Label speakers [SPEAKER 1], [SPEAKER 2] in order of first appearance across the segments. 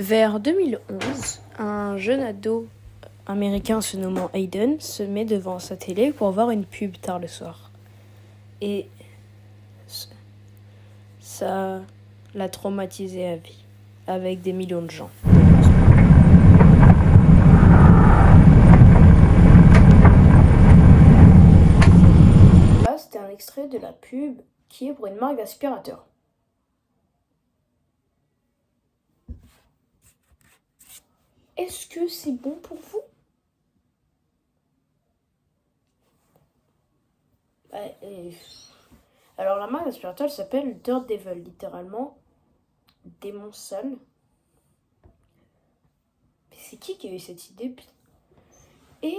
[SPEAKER 1] Vers 2011, un jeune ado américain se nommant Hayden se met devant sa télé pour voir une pub tard le soir. Et ça l'a traumatisé à vie, avec des millions de gens. Là, c'était un extrait de la pub qui est pour une marque d'aspirateur. Est-ce que c'est bon pour vous? Alors la marque d'aspirateur s'appelle Dirt Devil, littéralement démon sale. Mais c'est qui a eu cette idée? Et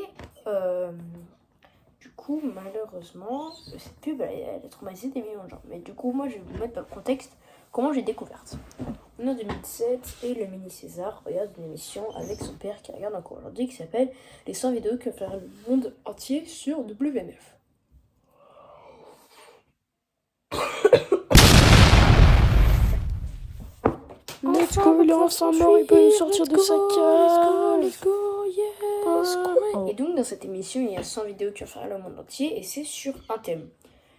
[SPEAKER 1] du coup, malheureusement, cette pub elle a traumatisé des millions de gens. Mais du coup, moi je vais vous mettre dans le contexte comment j'ai découverte. On est en 2007 et le mini César regarde une émission avec son père qui regarde encore aujourd'hui qui s'appelle Les 100 vidéos qui vont faire le monde entier sur W9. Let's go, il est ensemble, il peut nous sortir de sa cave. Let's go, yeah. Et donc dans cette émission, il y a 100 vidéos qui vont faire le monde entier et c'est sur un thème.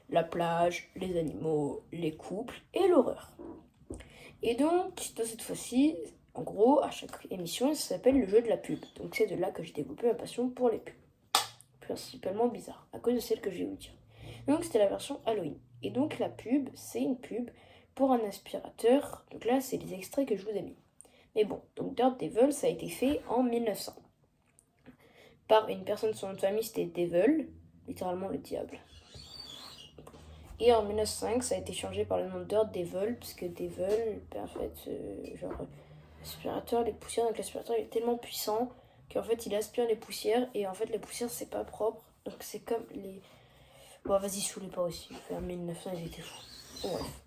[SPEAKER 1] La plage, les animaux, les couples et l'horreur. Et donc, dans cette fois-ci, en gros, à chaque émission, ça s'appelle le jeu de la pub. Donc c'est de là que j'ai développé ma passion pour les pubs. Principalement bizarre, à cause de celle que je vais vous dire. Donc c'était la version Halloween. Et donc la pub, c'est une pub pour un aspirateur. Donc là, c'est les extraits que je vous ai mis. Mais bon, donc Dirt Devil, ça a été fait en 1900. Par une personne, son nom de famille, c'était Devil, littéralement le diable. Et en 1905, ça a été changé par le nom de Dirt Devil, parce que Devil, en fait, l'aspirateur, les poussières, donc l'aspirateur il est tellement puissant qu'en fait il aspire les poussières, et en fait les poussières c'est pas propre, donc c'est comme les... Bon vas-y, saoulez pas aussi, en 1900 ils étaient fous. Bon, bref.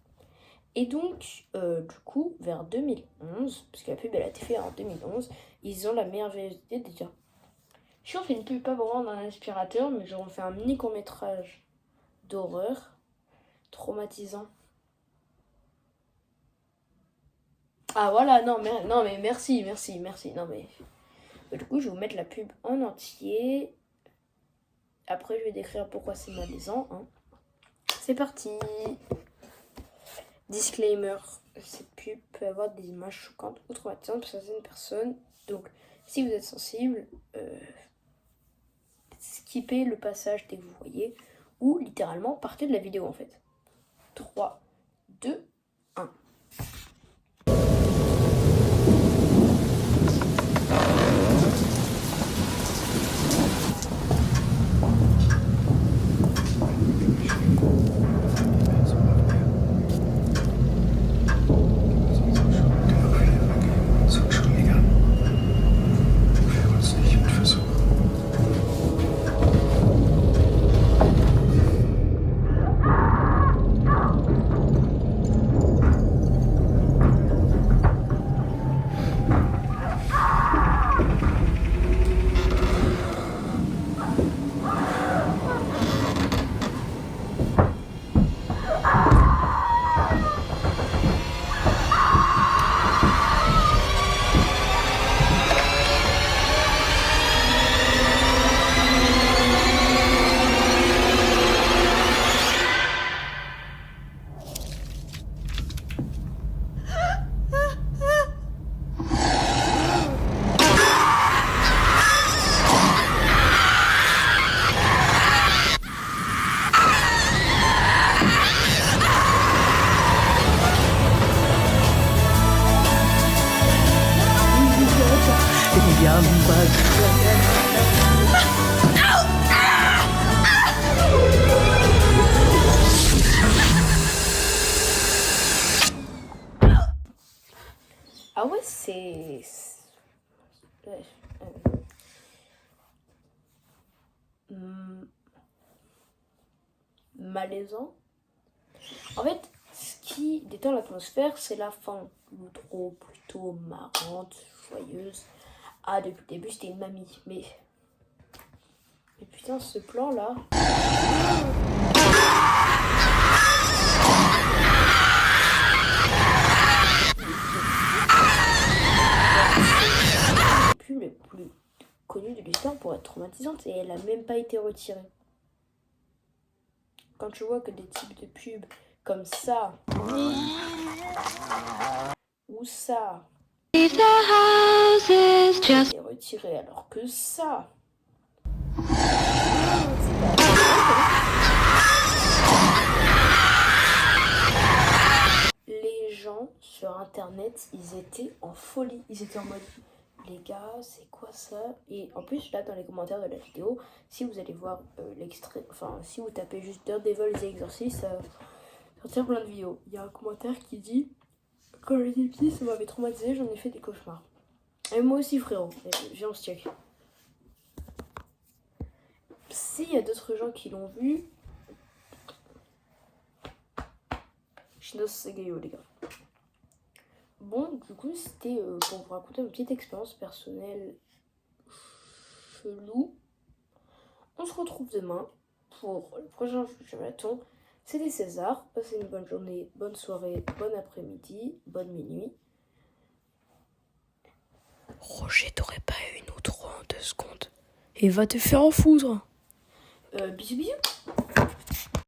[SPEAKER 1] Et donc, du coup, vers 2011, parce que la pub elle a été faite en 2011, ils ont la merveilleuse idée de dire si on fait une pub pas vraiment d'un aspirateur, mais genre on fait un mini court-métrage d'horreur traumatisant. Ah voilà, non mais merci. Non mais du coup, je vais vous mettre la pub en entier. Après, je vais décrire pourquoi c'est malaisant. Hein. C'est parti. Disclaimer. Cette pub peut avoir des images choquantes ou traumatisantes pour certaines personnes. Donc, si vous êtes sensible, skippez le passage dès que vous voyez. Ou littéralement, partez de la vidéo en fait. 3, 2, 1. Ah ouais, c'est... malaisant. En fait, ce qui détend l'atmosphère, c'est la fin. L'outro plutôt marrante, joyeuse. Ah, depuis le début, c'était une mamie. Mais putain, ce plan-là... présente et elle a même pas été retirée. Quand tu vois que des types de pubs comme ça ou ça est retiré alors que ça les gens sur internet ils étaient en folie, ils étaient en mode les gars c'est quoi ça, et en plus là dans les commentaires de la vidéo si vous allez voir l'extrait, enfin si vous tapez juste Daredevil The Exorcist ça sortir plein de vidéos. Il y a un commentaire qui dit quand j'étais petit ça m'avait traumatisé, j'en ai fait des cauchemars. Et moi aussi frérot, viens on se check. S'il y a d'autres gens qui l'ont vu, Shinos Segayo les gars. Bon du coup c'était pour vous raconter une petite expérience personnelle chelou. On se retrouve demain pour le prochain marathon. C'était César, passez une bonne journée, bonne soirée, bon après-midi, bonne minuit. Roger, t'aurais pas une ou trois en 2 secondes. Et va te faire en foudre. Bisous bisous.